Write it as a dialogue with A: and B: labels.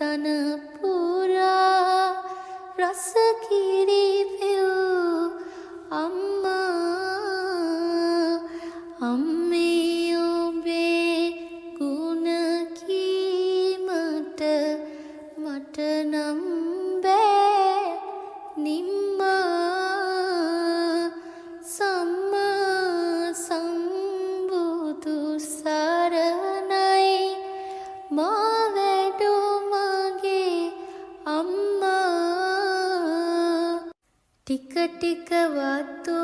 A: තන පුරා රස කිරි පෙව් අම්මා අම්මේ ඔබේ ගුණ කීමට මට නම් බෑ නිම්මා සම්මා සම්බුදු සරණයි මා වැඩෝ මගේ අම්මා ටික ටික වතු